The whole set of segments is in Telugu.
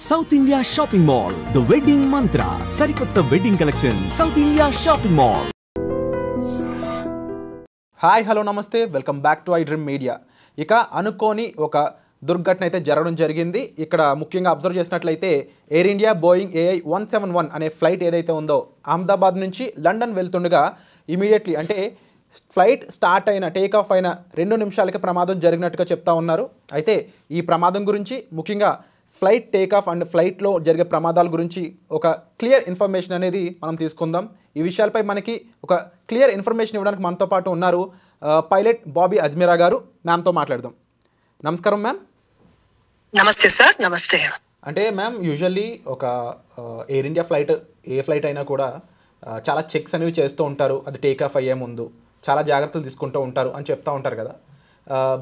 South India shopping mall the wedding mantra సరికొత్త wedding collection south India shopping mall. Hi hello namaste, welcome back to I dream media. ఇక అనుకోని ఒక దుర్ఘటన అయితే జరగడం జరిగింది. ఇక్కడ ముఖ్యంగా అబ్జర్వ్ చేసినట్లయితే ఎయిర్ ఇండియా బోయింగ్ AI 171 అనే ఫ్లైట్ ఏదైతే ఉందో అహ్మదాబాద్ నుంచి లండన్ వెళ్తుండగా ఇమీడియట్లీ అంటే ఫ్లైట్ స్టార్ట్ అయిన టేక్ ఆఫ్ అయిన 2 నిమిషాలకి ప్రమాదం జరిగినట్టుగా చెప్తా ఉన్నారు. అయితే ఈ ప్రమాదం గురించి ముఖ్యంగా ఫ్లైట్ టేక్ ఆఫ్ అండ్ ఫ్లైట్లో జరిగే ప్రమాదాల గురించి ఒక క్లియర్ ఇన్ఫర్మేషన్ అనేది మనం తీసుకుందాం. ఈ విషయాలపై మనకి ఒక క్లియర్ ఇన్ఫర్మేషన్ ఇవ్వడానికి మనతో పాటు ఉన్నారు పైలట్ బాబీ అజ్మీరా గారు. మ్యామ్తో మాట్లాడదాం. నమస్కారం మ్యామ్. నమస్తే సార్. నమస్తే. అంటే మ్యామ్, యూజువల్లీ ఒక ఎయిర్ ఇండియా ఫ్లైట్ ఏ ఫ్లైట్ అయినా కూడా చాలా చెక్స్ అనేవి చేస్తూ ఉంటారు. అది టేక్ ఆఫ్ అయ్యే ముందు చాలా జాగ్రత్తలు తీసుకుంటూ ఉంటారు అని చెప్తూ ఉంటారు కదా.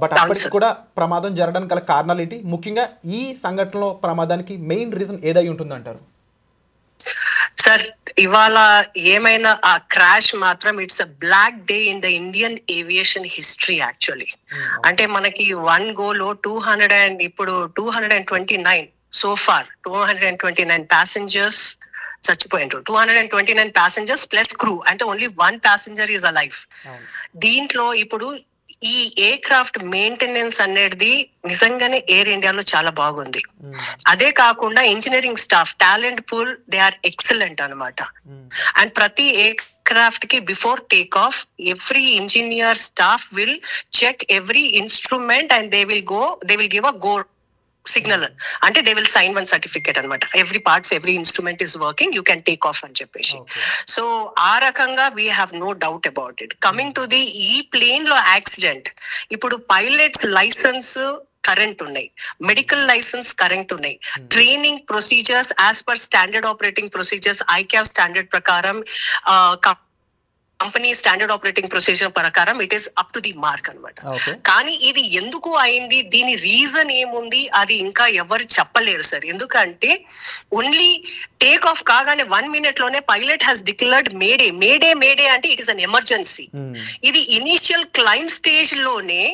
బట్ అప్పటికి కూడా ప్రమాదం జరగడానికి గల కారణాలు ఏంటి? ముఖ్యంగా ఈ సంఘటనలో ప్రమాదానికి మెయిన్ రీజన్ ఏదై ఉంటుందంటారు? సార్, ఇవాళ ఏమైనా ఆ క్రాష్ మాత్రం it's a black day in the Indian aviation history actually. అంటే మనకి 1 గోలో 200 అండ్ ఇప్పుడు 229 సో ఫార్ 229 ప్యాసింజర్స్ చచ్చిపోయినారు. 229 ప్యాసింజర్స్ ప్లస్ క్రూ, అంటే ఓన్లీ 1 ప్యాసింజర్ ఈజ్ అలైవ్. దీంట్లో ఇప్పుడు ఈ ఎయిర్ క్రాఫ్ట్ మెయింటెనెన్స్ అనేది నిజంగానే ఎయిర్ ఇండియాలో చాలా బాగుంది. అదే కాకుండా engineering staff talent pool they are excellent అనమాట. అండ్ ప్రతి ఎయిర్ క్రాఫ్ట్ కి before take off every engineer staff will check every instrument and they will give a go signal. అంటే దే విల్ సైన్ 1 సర్టిఫికేట్ అనమాట. Every parts every instrument is working, you can take off అని చెప్పేసి. సో ఆ రకంగా we have no doubt about it. Coming to the ఈ ప్లేన్ లో యాక్సిడెంట్, ఇప్పుడు పైలట్స్ లైసెన్స్ కరెంట్ ఉన్నాయి, మెడికల్ లైసెన్స్ కరెంట్ ఉన్నాయి, training procedures as per standard operating procedures ICAO standard ప్రకారం కంపెనీ స్టాండర్డ్ ఆపరేటింగ్ ప్రొసీజర్ ప్రకారం it is up to the mark అనమాట. కానీ ఇది ఎందుకు అయింది, దీని రీజన్ ఏముంది, అది ఇంకా ఎవరు చెప్పలేరు సార్. ఎందుకంటే ఓన్లీ టేక్ ఆఫ్ కాగానే 1 minute లోనే pilot has declared mayday mayday mayday అంటే ఇట్ ఈస్ అన్ ఎమర్జెన్సీ. ఇది ఇనిషియల్ క్లైమ్ స్టేజ్ లోనే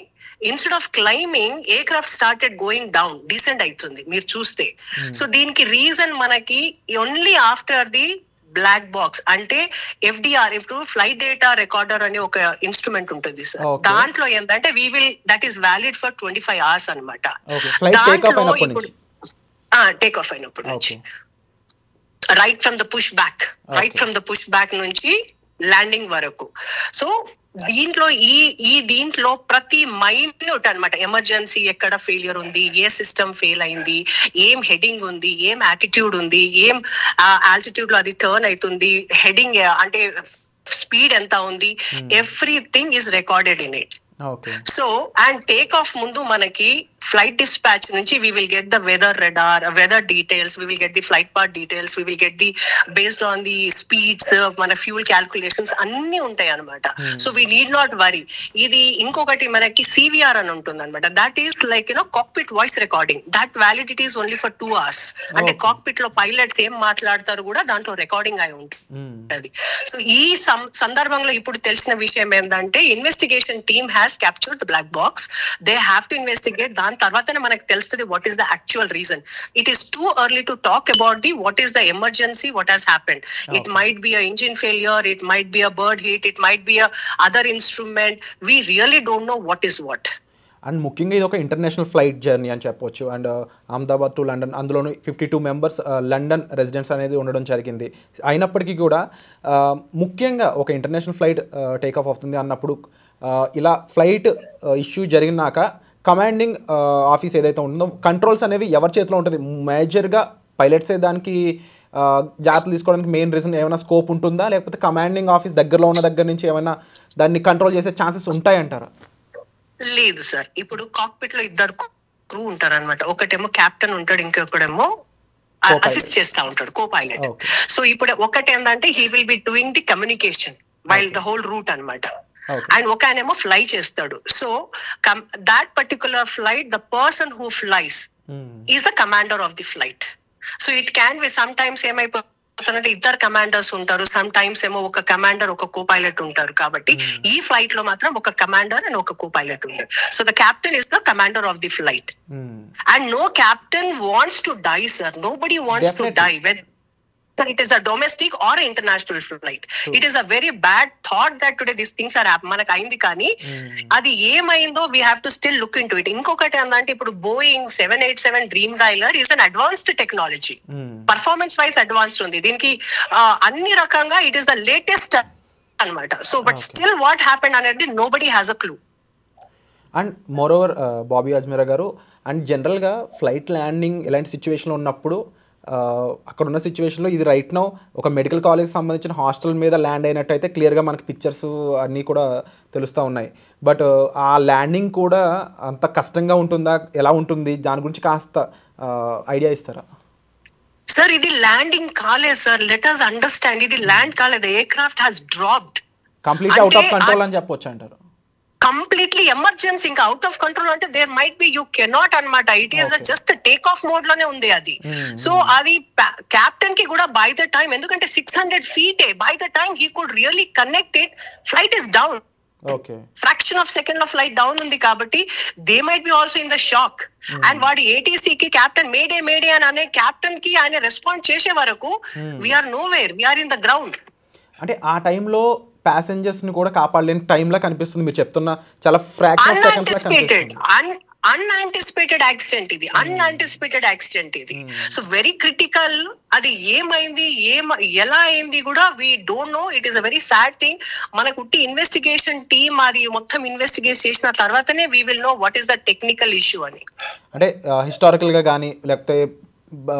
instead of climbing aircraft started going down, descend అవుతుంది మీరు చూస్తే. సో దీనికి రీజన్ మనకి only after the black box, అంటే FDR ఇప్పుడు ఫ్లైట్ డేటా రికార్డర్ అనే ఒక ఇన్స్ట్రుమెంట్ ఉంటుంది సార్. దాంట్లో ఏంటంటే that is valid for 25 hours అనమాట. దాంట్లో ఇప్పుడు టేక్ ఆఫ్ అయినప్పటి నుంచి right from the push back నుంచి ల్యాండింగ్ వరకు. సో దీంట్లో ప్రతి మైన్యూట్ అన్నమాట, ఎమర్జెన్సీ ఎక్కడ ఫెయిలియర్ ఉంది, ఏ సిస్టమ్ ఫెయిల్ అయింది, ఏం హెడింగ్ ఉంది, ఏం యాటిట్యూడ్ ఉంది, ఏం ఆల్టిట్యూడ్ లో అది టర్న్ అవుతుంది, హెడింగ్ అంటే స్పీడ్ ఎంత ఉంది, everything is recorded in it. So and take off ముందు మనకి ఫ్లైట్ డిస్పాచ్ నుంచి we will get the weather details, we will get the flight path details, we will get the based on the speeds, మన fuel calculations అన్ని ఉంటాయి అనమాట. So we need not worry. ఇది ఇంకొకటి మనకి CVR అని ఉంటుంది అనమాట. That is like cockpit voice recording. That validity is only for 2 hours. అంటే కాక్పిట్ లో పైలట్స్ ఏం మాట్లాడతారు కూడా దాంట్లో రికార్డింగ్ అయి ఉంటుంది. సో ఈ సందర్భంలో ఇప్పుడు తెలిసిన విషయం ఏంటంటే investigation team has captured the black box. They have to investigate. దాని తర్వాతనే మనకు తెలుస్తుంది what is the actual reason. It is too early to talk about the what is the emergency, what has happened. It might be a engine failure, it might be a bird hit, it might be a other instrument. We really don't know what is what. And ముఖ్యంగా ఇది ఒక ఇంటర్నేషనల్ ఫ్లైట్ జర్నీ అని చెప్పొచ్చు. అండ్ అహ్మదాబాద్ టు లండన్, అందులోనూ 52 మెంబర్స్ లండన్ రెసిడెంట్స్ అనేది ఉండడం జరిగింది. అయినప్పటికీ కూడా ముఖ్యంగా ఒక ఇంటర్నేషనల్ ఫ్లైట్ టేక్ ఆఫ్ అవుతుంది అన్నప్పుడు ఇలా ఫ్లైట్ ఇష్యూ జరిగినాక కమాండింగ్ ఆఫీస్ ఏదైతే ఉంటుందో కంట్రోల్స్ అనేవి ఎవరి చేతిలో ఉంటుంది? మేజర్గా పైలట్సే దానికి జాగ్రత్తలు తీసుకోవడానికి మెయిన్ రీజన్ ఏమైనా స్కోప్ ఉంటుందా, లేకపోతే కమాండింగ్ ఆఫీస్ దగ్గరలో ఉన్న దగ్గర నుంచి ఏమైనా దాన్ని కంట్రోల్ చేసే ఛాన్సెస్ ఉంటాయంటారా? లేదు సార్. ఇప్పుడు కాక్పిట్ లో 2 క్రూ ఉంటారు అనమాట. ఒకటేమో కెప్టెన్ ఉంటాడు, ఇంకొకడేమో అసిస్ట్ చేస్తా ఉంటాడు, కో పైలట్. సో ఇప్పుడు ఒకటి ఏంటంటే he will be doing the communication while the whole route అనమాట. అండ్ ఒక ఆయనేమో ఫ్లై చేస్తాడు. So that particular flight the person who flies is the commander of the flight. So it can be some times ఏమైపోతుంది అవుతుందంటే ఇద్దరు కమాండర్స్ ఉంటారు, సమ్ టైమ్స్ ఏమో ఒక కమాండర్ ఒక కో పైలట్ ఉంటారు. కాబట్టి ఈ ఫ్లైట్ లో మాత్రం ఒక కమాండర్ అండ్ ఒక కో పైలట్ ఉంటారు. So the captain is the commander of the flight and no captain wants to die sir. Nobody wants to die whether it is a domestic or international flight. It is a very bad thought that today these things are happening. మనకు అయింది కానీ అది ఏమైందో we have to still look into it. ఇంకొకటి ఏంటంటే ఇప్పుడు Boeing 787 Dreamliner is an advanced technology, performance wise advanced ఉంది. దీనికి అన్ని రకంగా ఇట్ ఈస్ ద లేటెస్ట్ అన్నమాట. So but still what happened అనేది nobody has a clue. And moreover Bobby Ajmeera garu, and జనరల్గా ఫ్లైట్ ల్యాండింగ్ ఇలాంటి సిచ్యువేషన్లో ఉన్నప్పుడు అక్కడ ఉన్న సిచ్యువేషన్లో ఇది రైట్ నౌ ఒక మెడికల్ కాలేజ్కి సంబంధించిన హాస్టల్ మీద ల్యాండ్ అయినట్టయితే క్లియర్గా మనకి పిక్చర్స్ అన్నీ కూడా తెలుస్తూ ఉన్నాయి. బట్ ఆ ల్యాండింగ్ కూడా అంత కష్టంగా ఉంటుందా, ఎలా ఉంటుంది, దాని గురించి కాస్త ఐడియా ఇస్తారా? సార్ ఇది ల్యాండింగ్ కాలేదు సార్, లెట్ us అండర్స్టాండ్. ఇది ల్యాండ్ కాలేదు, aircraft has dropped complete out of control అని చెప్పొచ్చు అంటారు. కంప్లీట్లీ ఎమర్జెన్సీ, ఇంకా అవుట్ ఆఫ్ కంట్రోల్ అంటే there might be you cannot అన్నమాట. It is just take off mode లోనే ఉంది అది. సో అది కెప్టెన్ కి కూడా బై ద టైం, ఎందుకంటే 600 feet by the time he could really connect it, flight is down, fraction of second లో ఫ్లైట్ డౌన్ ఉంది. కాబట్టి they might be also in the shock. And వాడి ఏటీసీ కి కెప్టెన్ మేడే మేడే అని అనే కెప్టెన్ కి ఆయన రెస్పాండ్ చేసే వరకు we are nowhere, we are in the ground. అంటే ఆ టైంలో ప్యాసింజర్స్ ని కూడా కాపాడలేని టైంలా కనిపిస్తుంది మీరు చెప్తున్న, చాలా ఫ్రాక్షన్ ఆఫ్ సెకండ్స్ లా కనిపిస్తుంది. అన్యాంటిసిపేటెడ్ యాక్సిడెంట్ ఇది, అన్యాంటిసిపేటెడ్ యాక్సిడెంట్ ఇది. So very critical. అది ఏమైంది, ఎలా అయింది కూడా we don't no. It is a very sad thing. మనకు ఇన్వెస్టిగేషన్ టీమ్ అది మొత్తం ఇన్వెస్టిగేట్ చేసిన తర్వాతనే we will know what is the technical issue అని. అంటే హిస్టారికల్ గా కానీ లేకపోతే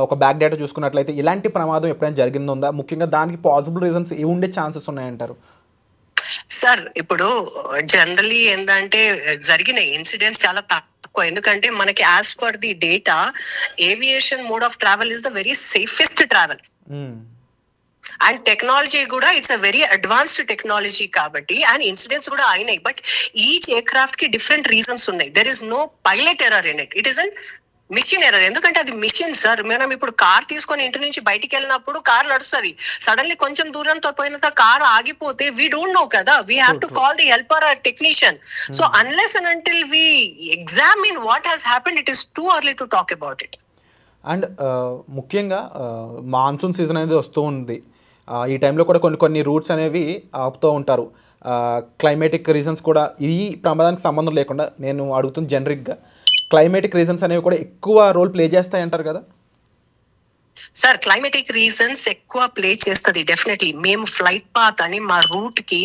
ఒక బ్యాక్ డేటా చూసుకున్నట్లయితే ఇలాంటి ప్రమాదం ఎప్పుడైనా జరిగిందా, ముఖ్యంగా దానికి పాసిబుల్ రీజన్స్ ఏ ఉండే ఛాన్సెస్ ఉన్నాయంటారు? సార్ ఇప్పుడు జనరలీ ఏంటంటే జరిగిన ఇన్సిడెంట్స్ చాలా తక్కువ, ఎందుకంటే మనకి as per the data aviation mode of travel is the very safest travel. And technology కూడా it's a very advanced technology కాబట్టి, అండ్ ఇన్సిడెంట్స్ కూడా అయినాయి. బట్ ఈచ్ ఎయిర్ క్రాఫ్ట్ కి డిఫరెంట్ రీజన్స్ ఉన్నాయి. There is no pilot error in it, it is an machine error. ఎందుకంటే అది మిషన్ సార్. మనం ఇప్పుడు కార్ తీసుకొని ఇంటి నుంచి బయటికి వెళ్ళినప్పుడు కార్ నడుస్తుంది, సడన్లీ కొంచెం దూరంతో పోయిన కార్ ఆగిపోతే వీ డోంట్ నో కదా, we have to call the helper or technician. So unless and until we examine what has happened, it is too early to talk about it. And ముఖ్యంగా మాన్సూన్ సీజన్ అనేది వస్తూ ఉంది. ఈ టైంలో కూడా కొన్ని రూట్స్ అనేవి ఆపుతూ ఉంటారు. క్లైమేటిక్ రీజన్స్ కూడా ఈ ప్రమాదానికి సంబంధం లేకుండా నేను అడుగుతుంది జనరిక్గా, క్లైమేటిక్ రీజన్స్ అనేవి కూడా ఎక్కువ రోల్ ప్లే చేస్తాయి అంటారు కదా సార్? క్లైమేటిక్ రీజన్స్ ఎక్కువ ప్లే చేస్తుంది డెఫినెట్లీ. మేము ఫ్లైట్ పాత్ అని మా రూట్ కి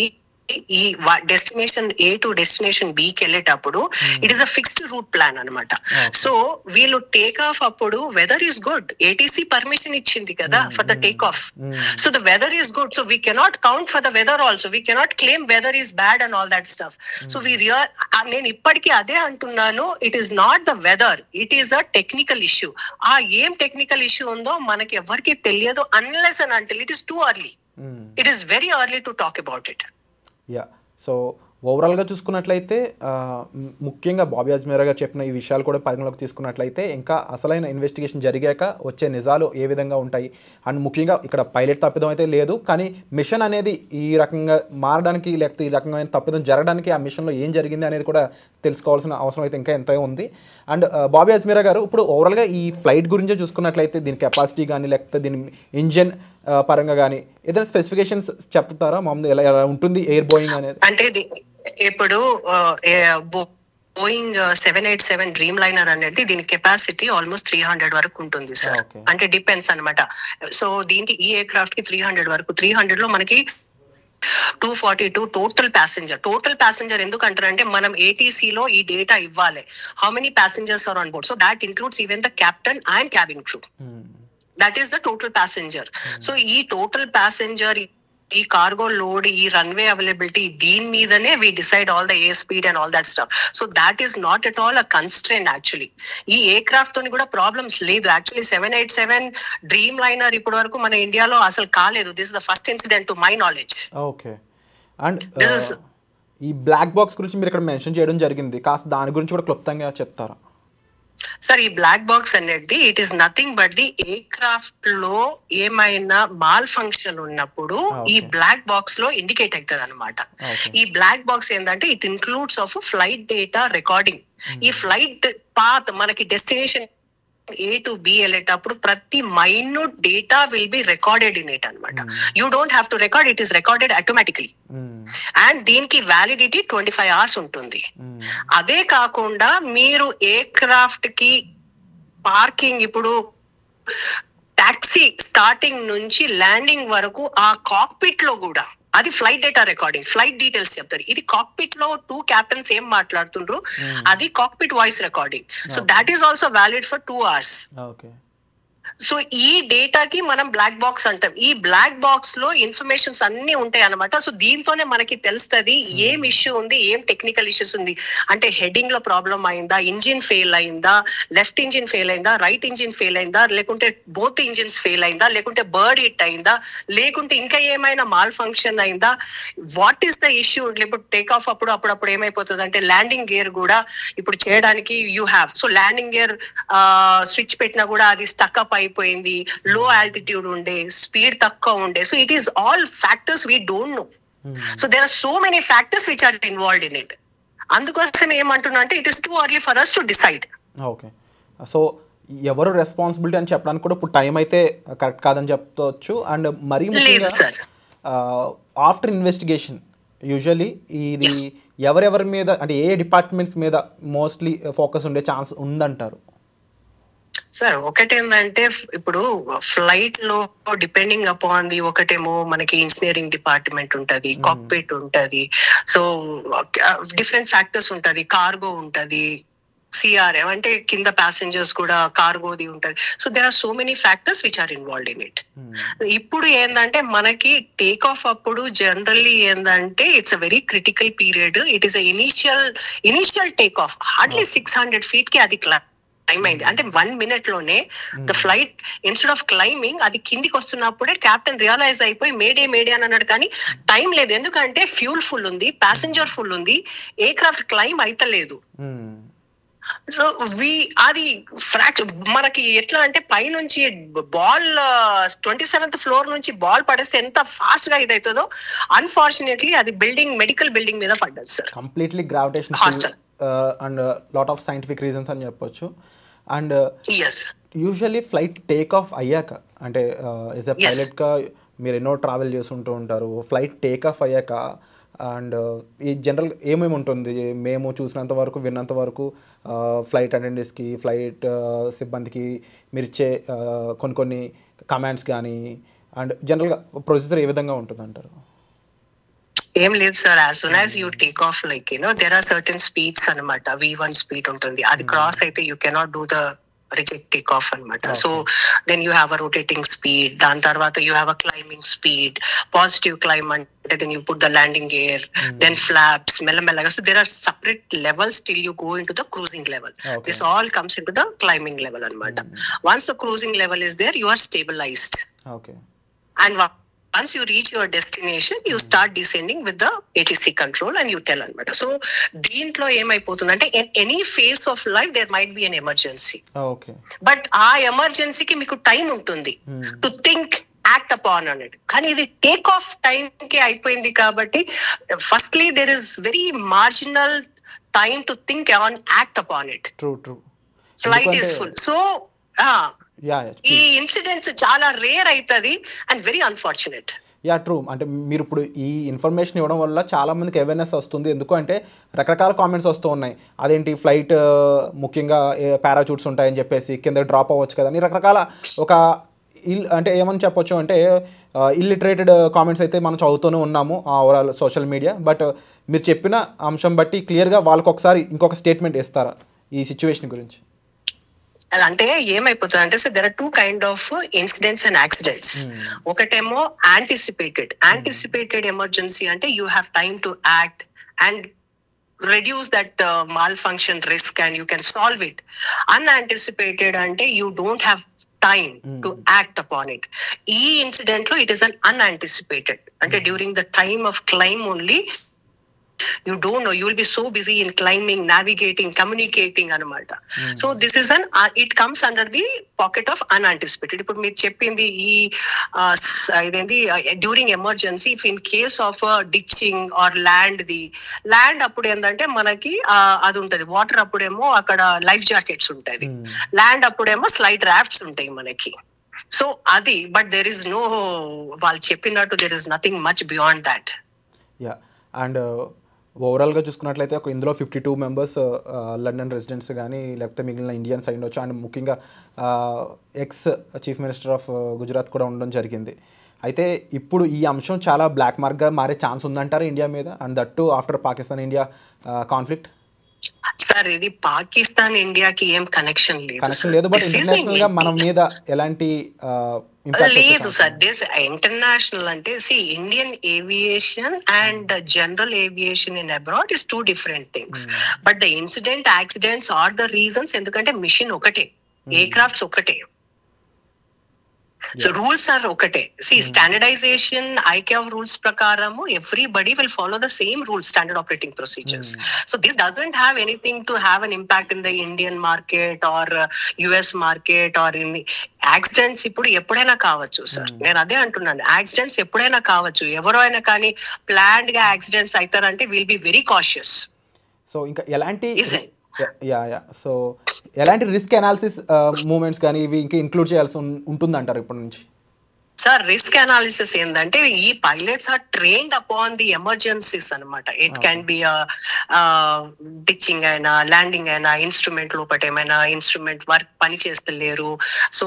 ఈ destination A to destination B కి వెళ్ళేటప్పుడు it is a fixed route plan అనమాట. సో వీళ్ళు టేక్ ఆఫ్ అప్పుడు weather is good, ATC permission ఇచ్చింది కదా for the take off. So the weather is good, so we cannot count for the weather also, we cannot claim weather is bad and all that stuff. So నేను ఇప్పటికీ అదే అంటున్నాను, it is not the weather, it is a technical issue. ఆ ఏం టెక్నికల్ ఇష్యూ ఉందో మనకి ఎవరికి తెలియదు unless and until it is too early. It is very early to talk about it. Yeah, so ఓవరాల్గా చూసుకున్నట్లయితే ముఖ్యంగా బాబీ అజ్మీరా గారు చెప్పిన ఈ విషయాలు కూడా పరిగణలోకి తీసుకున్నట్లయితే ఇంకా అసలైన ఇన్వెస్టిగేషన్ జరిగాక వచ్చే నిజాలు ఏ విధంగా ఉంటాయి, అండ్ ముఖ్యంగా ఇక్కడ పైలట్ తప్పిదం అయితే లేదు, కానీ మిషన్ అనేది ఈ రకంగా మారడానికి లేకపోతే ఈ రకమైన తప్పిదం జరగడానికి ఆ మిషన్లో ఏం జరిగింది అనేది కూడా తెలుసుకోవాల్సిన అవసరం అయితే ఇంకా ఎంతో ఉంది. అండ్ బాబీ అజ్మీరా గారు ఇప్పుడు ఓవరాల్గా ఈ ఫ్లైట్ గురించే చూసుకున్నట్లయితే దీని కెపాసిటీ కానీ లేకపోతే దీని ఇంజిన్ పరంగా కానీ ఏదైనా స్పెసిఫికేషన్స్ చెప్తారా మామూలు ఎలా ఉంటుంది ఎయిర్ బోయింగ్ అనేది? అంటే ఇప్పుడు బోయింగ్ 787 డ్రీమ్ లైనర్ అనేది దీని కెపాసిటీ ఆల్మోస్ట్ 300 వరకు ఉంటుంది సార్. అంటే డిపెండ్స్ అనమాట. సో దీనికి ఈ ఎయిర్ క్రాఫ్ట్ కి 300 వరకు, 300 లో మనకి 242 టోటల్ ప్యాసింజర్ ఎందుకు అంటారంటే మనం ఏటీసీ లో ఈ డేటా ఇవ్వాలి, how many passengers are on board. So that includes even the captain and cabin crew. That is the total passenger. So ఈ టోటల్ ప్యాసింజర్, ఈ కార్గో లోడ్, ఈ రన్వే అవైలబిలిటీ, దీని మీదనే we decide all the air speed and all that stuff. So that is not at all a constraint actually. ఈ ఎయిర్ క్రాఫ్ట్ తోని కూడా ప్రాబ్లమ్స్ లేదు యాక్చువల్లీ. 787 డ్రీమ్ లైనర్ ఇప్పటి వరకు మన ఇండియాలో అసలు కాలేదు. This is the first incident to my knowledge. Okay. And ఈ బ్లాక్ బాక్స్ గురించి మీరు ఇక్కడ మెన్షన్ చేయడం జరిగింది, కాస్త దాని గురించి కూడా క్లుప్తంగా చెప్తారా? సార్ ఈ బ్లాక్ బాక్స్ అనేది it is nothing but the aircraft లో ఏమైనా మాల్ ఫంక్షన్ ఉన్నప్పుడు ఈ బ్లాక్ బాక్స్ లో ఇండికేట్ అవుతుంది అనమాట. ఈ బ్లాక్ బాక్స్ ఏంటంటే it includes of flight data recording. ఈ ఫ్లైట్ పాత్ మనకి డెస్టినేషన్ A to B వెళ్ళేటప్పుడు ప్రతి minute data will be recorded in it అనమాట. You don't have to record, it is recorded automatically. And దీనికి వ్యాలిడిటీ 25 hours ఉంటుంది. అదే కాకుండా మీరు ఎయిర్ క్రాఫ్ట్ కి పార్కింగ్, ఇప్పుడు టాక్సీ స్టార్టింగ్ నుంచి ల్యాండింగ్ వరకు ఆ కాక్పిట్ లో కూడా అది flight data recording, flight details చెప్తారు. ఇది కాక్పిట్ లో 2 captains ఏం మాట్లాడుతుండ్రు అది cockpit voice recording. So that is also valid for 2 hours. So ఈ డేటాకి మనం బ్లాక్ బాక్స్ అంటాం. ఈ బ్లాక్ బాక్స్ లో ఇన్ఫర్మేషన్స్ అన్ని ఉంటాయి అనమాట. సో దీంతోనే మనకి తెలుస్తుంది ఏం ఇష్యూ ఉంది, ఏం టెక్నికల్ ఇష్యూస్ ఉంది. అంటే హెడ్డింగ్ లో ప్రాబ్లం అయిందా, ఇంజిన్ ఫెయిల్ అయిందా, లెఫ్ట్ ఇంజిన్ ఫెయిల్ అయిందా, రైట్ ఇంజిన్ ఫెయిల్ అయిందా, లేకుంటే బోత్ ఇంజిన్స్ ఫెయిల్ అయిందా, లేకుంటే బర్డ్ హిట్ అయిందా, లేకుంటే ఇంకా ఏమైనా మాల్ ఫంక్షన్ అయిందా, వాట్ ఈస్ ద ఇష్యూ. ఇప్పుడు టేక్ ఆఫ్ అప్పుడు ఏమైపోతుంది అంటే ల్యాండింగ్ గేర్ కూడా ఇప్పుడు చేయడానికి you have, so landing gear switch పెట్టినా కూడా అది స్టక్ అప్ అయిపోయింది, లో ఆల్టిట్యూడ్ ఉండే, స్పీడ్ తక్కువ ఉండే. So it is all factors we don't know. So there are so many factors which are involved in it. అందుకోసం ఏమంటున్నా అంటే it is too early for us to decide. Okay, so ఎవరు రెస్పాన్సిబిలిటీ అని చెప్పడానికి కూడా ఇప్పుడు టైం అయితే కరెక్ట్ కాదని చెప్తవచ్చు. అండ్ మరీ ముఖ్యంగా ఆఫ్టర్ ఇన్వెస్టిగేషన్ యూజువల్లీ ఇది ఎవరెవరి మీద, అంటే ఏ డిపార్ట్మెంట్స్ మీద మోస్ట్లీ ఫోకస్ ఉండే ఛాన్స్ ఉందంటారు? సార్ ఒకటేందంటే ఇప్పుడు ఫ్లైట్ లో డిపెండింగ్ అపాన్ ది, ఒకటేమో మనకి ఇంజనీరింగ్ డిపార్ట్మెంట్ ఉంటది, కాక్పిట్ ఉంటది, సో డిఫరెంట్ ఫ్యాక్టర్స్ ఉంటది, కార్గో ఉంటది, సిఆర్ఎం అంటే కింద ప్యాసింజర్స్ కూడా కార్గోది ఉంటది. So there are so many factors which are involved in it. ఇప్పుడు ఏంటంటే మనకి టేక్ ఆఫ్ అప్పుడు జనరల్లీ ఏంటంటే it's a very critical period. It is initial take off hardly 600 feet కి అది టైం అయింది. అంటే 1 minute లోనే the flight instead of climbing అది కిందికి వస్తున్నప్పుడే కెప్టెన్ రియలైజ్ అయిపోయి మేడే అని అన్నాడు. కానీ టైం లేదు, ఎందుకంటే ఫ్యూల్ ఫుల్ ఉంది, ప్యాసింజర్ ఫుల్ ఉంది, ఎయిర్ క్రాఫ్ట్ క్లైంబ్ అయితలేదు. సో అది ఫ్రాక్చర్ మనకి ఎట్లా అంటే పైనుంచి బాల్ 27th floor నుంచి బాల్ పడేస్తే ఎంత ఫాస్ట్ గా ఇది అవుతుందో, అన్ఫార్చునేట్లీ అది మెడికల్ బిల్డింగ్ మీద పడ్డది sir. Completely gravitation hostel and lot of scientific reasons అని చెప్పొచ్చు. And usually flight take off అయ్యాక, అంటే యాజ్ ఎ పైలట్గా మీరు ఎన్నో ట్రావెల్ చేస్తుంటూ ఉంటారు, ఫ్లైట్ టేక్ ఆఫ్ అయ్యాక అండ్ ఈ జనరల్ ఏమేమి ఉంటుంది, మేము చూసినంత వరకు విన్నంత వరకు ఫ్లైట్ అటెండెంట్స్కి, ఫ్లైట్ సిబ్బందికి మీరు ఇచ్చే కొన్ని కమాండ్స్ కానీ అండ్ జనరల్గా ప్రొసీజర్ ఏ విధంగా ఉంటుంది అంటారు? ఏం లేదు sir, as soon as you take off like there are certain speeds అనమాట. V1 స్పీడ్ ఉంటుంది, అది క్రాస్ అయితే you cannot do the reject take off అనమాట. So then you have a rotating speed, దాని తర్వాత you have a climbing speed, positive climb అంటే then you put the landing gear, then flaps మెల్లమెల్లగా. So there are separate levels till you go in to the cruising level. This all comes in to the climbing level అనమాట. Once the cruising level is there, you are stabilized. And once you reach your destination, you start descending with the ATC control and you tell anamata. So deentlo em ayipothundante in any phase of life there might be an emergency. Okay, but aa emergency ki meeku time untundi to think, act upon on it. Kani idi take off time ki ayipoyindi kabatti firstly there is very marginal time to think on, act upon it. True Flight is full, so ఈ ఇన్సిడెంట్స్ చాలా రేర్ అవుతుంది అండ్ వెరీ అన్ఫార్చునేట్. ట్రూ. అంటే మీరు ఇప్పుడు ఈ ఇన్ఫర్మేషన్ ఇవ్వడం వల్ల చాలా మందికి అవేర్నెస్ వస్తుంది. ఎందుకు అంటే రకరకాల కామెంట్స్ వస్తూ ఉన్నాయి, అదేంటి ఫ్లైట్ ముఖ్యంగా పారాచూట్స్ ఉంటాయని చెప్పేసి కింద డ్రాప్ అవ్వచ్చు కదా అని రకరకాల అంటే ఏమని చెప్పొచ్చు అంటే ఇల్లిటరేటెడ్ కామెంట్స్ అయితే మనం చదువుతూనే ఉన్నాము ఓవరాల్ సోషల్ మీడియా. బట్ మీరు చెప్పిన అంశం బట్టి క్లియర్గా వాళ్ళకి ఒకసారి ఇంకొక స్టేట్మెంట్ ఇస్తారా ఈ సిచ్యువేషన్ గురించి? అంటే ఏమైపోతుంది అంటే sir there are 2 kinds of incidents and accidents. ఒకటేమో యాంటిసిపేటెడ్ ఎమర్జెన్సీ అంటే you have time to act and reduce that malfunction risk and you can solve it. Unanticipated ante you don't have time to act upon it. Ee incident lo it is an unanticipated ante during the time of climb only You don't know, you will be so busy in climbing, navigating, communicating anamata. So this is it comes under the pocket of unanticipated. Ippudu meer cheppindi idendi during emergency, if in case of ditching or land appudu endante manaki adi untadi water appudemo akkada life jackets untadi, land appudemo slide rafts untayi manaki. So adi, but there is no, వాళ్ళు చెప్పినట్టు there is nothing much beyond that. Yeah. And ఓవరాల్గా చూసుకున్నట్లయితే ఒక ఇందులో 52 మెంబర్స్ లండన్ రెసిడెంట్స్ కానీ లేకపోతే మిగిలిన ఇండియన్స్ అయి ఉండొచ్చు. అండ్ ముఖ్యంగా ex chief minister of Gujarat కూడా ఉండడం జరిగింది. అయితే ఇప్పుడు ఈ అంశం చాలా బ్లాక్ మార్క్గా మారే ఛాన్స్ ఉందంటారు ఇండియా మీద, and that to after Pakistan India conflict. Sir ఇది పాకిస్తాన్ ఇండియాకి ఏం కనెక్షన్ లేదు, బట్ ఇంటర్నేషనల్ గా మన మీద ఎలాంటి లేదు సార్. దిస్ ఇంటర్నేషనల్ అంటే Indian aviation and general aviation in abroad is 2 different things. But the incident, accidents are the reasons. ఎందుకంటే మిషన్ ఒకటే, ఎయిర్ క్రాఫ్ట్స్ ఒకటే, సో రూల్స్ ఆర్ ఒకటే. స్టాండర్డైజేషన్ ICAO రూల్స్ ప్రకారము everybody will follow the same rules, standard operating procedures. So this doesn't have anything to have an impact in the Indian market or US market or in the accidents. ఇప్పుడు ఎప్పుడైనా కావచ్చు సార్, నేను అదే అంటున్నాను, యాక్సిడెంట్స్ ఎప్పుడైనా కావచ్చు. ఎవరైనా కానీ ప్లాన్డ్ గా యాక్సిడెంట్స్ అవుతారంటే will be very cautious. So ఇంకా ఎలాంటి సో ఎలాంటి రిస్క్ అనాలిసిస్ మూమెంట్స్ కానీ ఇవి ఇంకా ఇంక్లూడ్ చేయాల్సి ఉంటుందంటారు ఇప్పటి నుంచి? సార్ రిస్క్ అనాలిసిస్ ఏంటంటే ఈ pilots are trained upon the emergencies అనమాట. ఇట్ క్యాన్ బి డిచ్చింగ్ అయినా, ల్యాండింగ్ అయినా, ఇన్స్ట్రుమెంట్ లోపల ఏమైనా ఇన్స్ట్రుమెంట్ వర్క్ పని చేస్తలేరు. So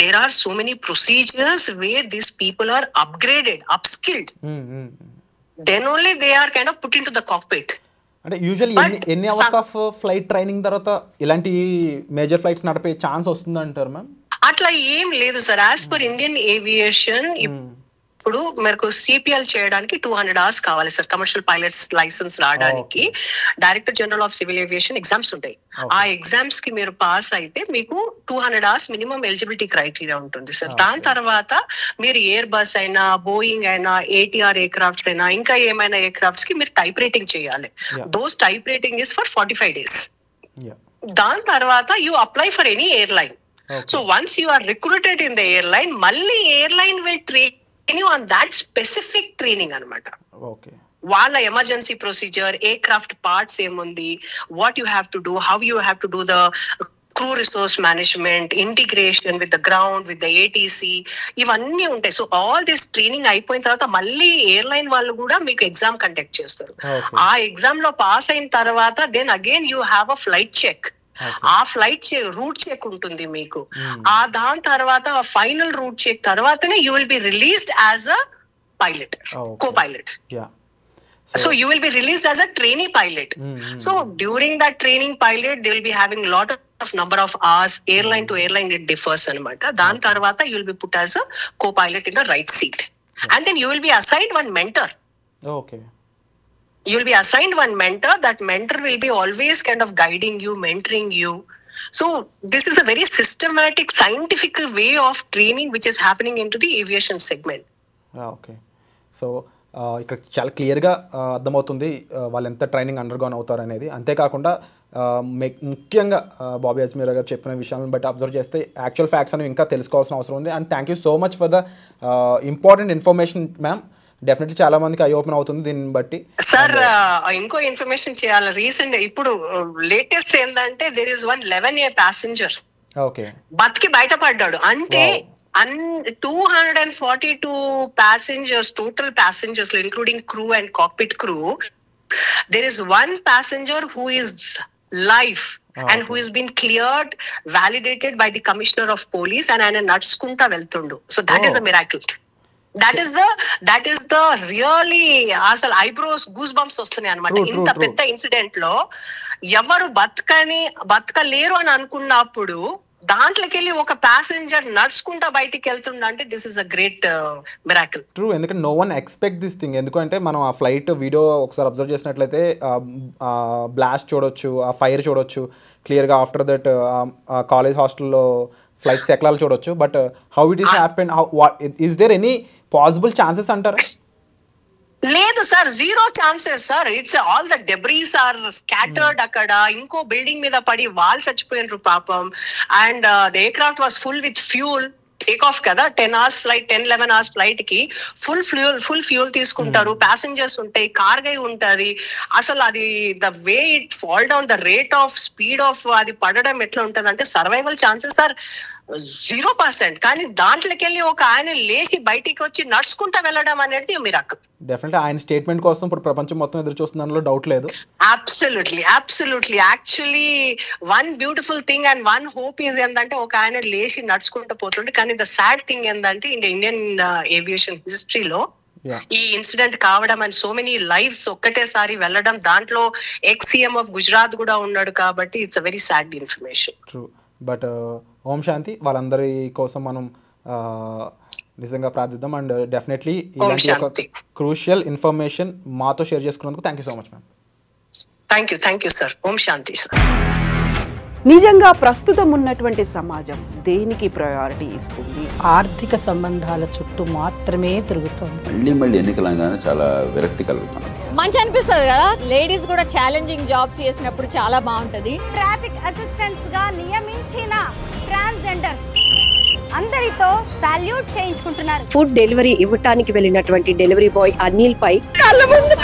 there are so many procedures where these people are upgraded, upskilled, then only they are kind of put in to the cockpit. అంటే యూజువల్లీ ఎన్ని అవర్స్ ఆఫ్ ఫ్లైట్ ట్రైనింగ్ తర్వాత ఇలాంటి మేజర్ ఫ్లైట్స్ నడిపే ఛాన్స్ వస్తుంది అంటారు మ్యామ్? అట్లా ఏం లేదు sir. As per Indian aviation ఇప్పుడు మనకు CPL చేయడానికి 200 hours కావాలి సార్. కమర్షియల్ పైలట్స్ లైసెన్స్ రావడానికి director general of civil aviation exams ఉంటాయి. ఆ ఎగ్జామ్స్ కి మీరు పాస్ అయితే మీకు 200 hours మినిమం ఎలిజిబిలిటీ క్రైటీరియా ఉంటుంది సార్. దాని తర్వాత మీరు ఎయిర్ బస్ అయినా, బోయింగ్ అయినా, ATR ఎయిర్ క్రాఫ్ట్స్ అయినా, ఇంకా ఏమైనా ఎయిర్ క్రాఫ్ట్స్ కి మీరు టైప్ రైటింగ్ చేయాలి. Those type rating is for 45 days. దాని తర్వాత you apply for any airline. So once you are recruited in the airline, మళ్ళీ airline will train you on that specific training anamata. Okay. వాళ్ళ emergency procedure, aircraft parts ఏముంది, what you have to do, how you have to do the crew resource management, integration with the ground, with the ATC, ఇవన్నీ ఉంటాయి. సో ఆల్ దిస్ ట్రైనింగ్ అయిపోయిన తర్వాత మళ్ళీ ఎయిర్లైన్ వాళ్ళు కూడా మీకు ఎగ్జామ్ కండక్ట్ చేస్తారు. ఆ ఎగ్జామ్ లో పాస్ అయిన తర్వాత then again you have a flight check. ఆ ఫ్లైట్ రూట్ చెక్ ఉంటుంది మీకు. ఆ దాని తర్వాత ఫైనల్ రూట్ చెక్ తర్వాతనే you will be released as a pilot, co pilot. So you will be released as a trainee pilot. So during that training pilot, they will be having lot of number of hours. Airline to airline it differs anamata. Dan tarvata you will be put as a co-pilot in the right seat, and then you will be assigned one mentor. Okay. You will be assigned one mentor. That mentor will be always kind of guiding you, mentoring you. So this is a very systematic, scientific way of training which is happening into the aviation segment. Okay. So ఇక్కడ చాలా క్లియర్గా అర్థమవుతుంది వాళ్ళు ఎంత ట్రైనింగ్ అండర్గోన్ అవుతారు అనేది. అంతేకాకుండా ముఖ్యంగా బాబీ అజ్మీరా గారు చెప్పిన విషయాలను బట్టి అబ్జర్వ్ చేస్తే యాక్చువల్ ఫ్యాక్ట్స్ అనేవి ఇంకా తెలుసుకోవాల్సిన అవసరం ఉంది. And thank you so much for the important information ma'am. Definitely చాలా మందికి ఐ ఓపెన్ అవుతుంది దీన్ని బట్టి. సార్ ఇంకో ఇన్ఫర్మేషన్ చేయాలి. రీసెంట్ ఇప్పుడు లేటెస్ట్ ఏంటంటే there is one 11A passenger బతికి బయటపడ్డాడు. అంటే 242 passengers, total passengers, including crew and cockpit crew. There is one passenger who is live and who has been cleared, validated by the Commissioner of Police, and ఆయన నడుచుకుంటా వెళ్తుండు. So that is a miracle. That is the really అసలు ఐబ్రోస్ గూస్ బంప్స్ వస్తున్నాయి అనమాట. ఇంత పెద్ద ఇన్సిడెంట్ లో ఎవరు బతకలేరు అని అనుకున్నప్పుడు దాంట్లోకి వెళ్ళి ఒక ప్యాసింజర్ నడుచుకుంటా బయటికి వెళ్తుండే. This is a great miracle. True, ఎందుకంటే no one expect this thing. ఎందుకంటే మనం ఆ ఫ్లైట్ వీడియో ఒకసారి అబ్జర్వ్ చేసినట్లయితే బ్లాస్ట్ చూడొచ్చు, ఆ ఫైర్ చూడొచ్చు క్లియర్గా. ఆఫ్టర్ దట్ కాలేజ్ హాస్టల్లో ఫ్లైట్స్ ఎక్లాలు చూడొచ్చు. But how it is happen, is there any possible chances అంటారా? లేదు sir, zero chances sir. It's all the debris are scattered అక్కడ. ఇంకో బిల్డింగ్ మీద పడి వాళ్ళు చచ్చిపోయినరు పాపం. And the air craft was full with fuel. Take off కదా, 10 hours ఫ్లైట్, 10-11 hours ఫ్లైట్ కి ఫుల్ ఫ్యూల్ తీసుకుంటారు. ప్యాసింజర్స్ ఉంటాయి, కార్గో ఉంటది. అసలు అది the way it fall down, the rate of speed of అది పడడం ఎట్లా ఉంటది అంటే సర్వైవల్ ఛాన్సెస్ ఆర్ 0%. కానీ దాంట్లోకి వెళ్ళి ఒక ఆయన లేచి బయటికి వచ్చి నడుచుకుంటా వెళ్ళడం అనేది మిరాకిల్. డెఫినెట్లీ ఆయన స్టేట్మెంట్ కోసం ఇప్పుడు ప్రపంచం మొత్తం ఎదురు చూస్తుందనలో డౌట్ లేదు. Absolutely. Actually one beautiful thing and one hope is ఏంటంటే ఒక ఆయన లేచి నడుచుకుంటూ పోతుండే. కానీ ద సాడ్ థింగ్ ఏంటంటే ఇండియన్ ఏవియేషన్ హిస్టరీలో ఈ ఇన్సిడెంట్ కావడం అండ్ సో మెనీ లైఫ్స్ ఒక్కటేసారి వెళ్ళడం, దాంట్లో ex-CM ఆఫ్ గుజరాత్ కూడా ఉన్నాడు. కాబట్టి it's a very sad information. True. But Om Shanti, వాళ్ళందరి కోసం మనం నిజంగా ప్రార్థిద్దాం. అండ్ డెఫినెట్లీ ఇలాంటి ఒక క్రూషియల్ ఇన్ఫర్మేషన్ మాతో షేర్ చేసుకున్నందుకు thank you so much ma'am. Thank you sir. ఓం శాంతి సార్. నిజంగా ప్రస్తుతం ఉన్నటువంటి సమాజం దేనికి ప్రయారిటీ ఇస్తుంది? ఆర్థిక సంబంధాల చుట్టూ మాత్రమే తిరుగుతుంది. మళ్ళీ ఎన్నికలంగానే చాలా విరక్తి కలుగుతాను. మంచి అనిపిస్తుంది కదా, లేడీస్ కూడా ఛాలెంజింగ్ జాబ్స్ చేసినప్పుడు చాలా బాగుంటది. ట్రాఫిక్ అసిస్టెంట్స్ గా నియమించిన ట్రాన్స్జెండర్స్ అందరితో సాల్యూట్ చేయించుకుంటున్నారు. ఫుడ్ డెలివరీ ఇవ్వటానికి వెళ్ళినటువంటి డెలివరీ బాయ్ అనిల్ పై కళ్ళ ముందు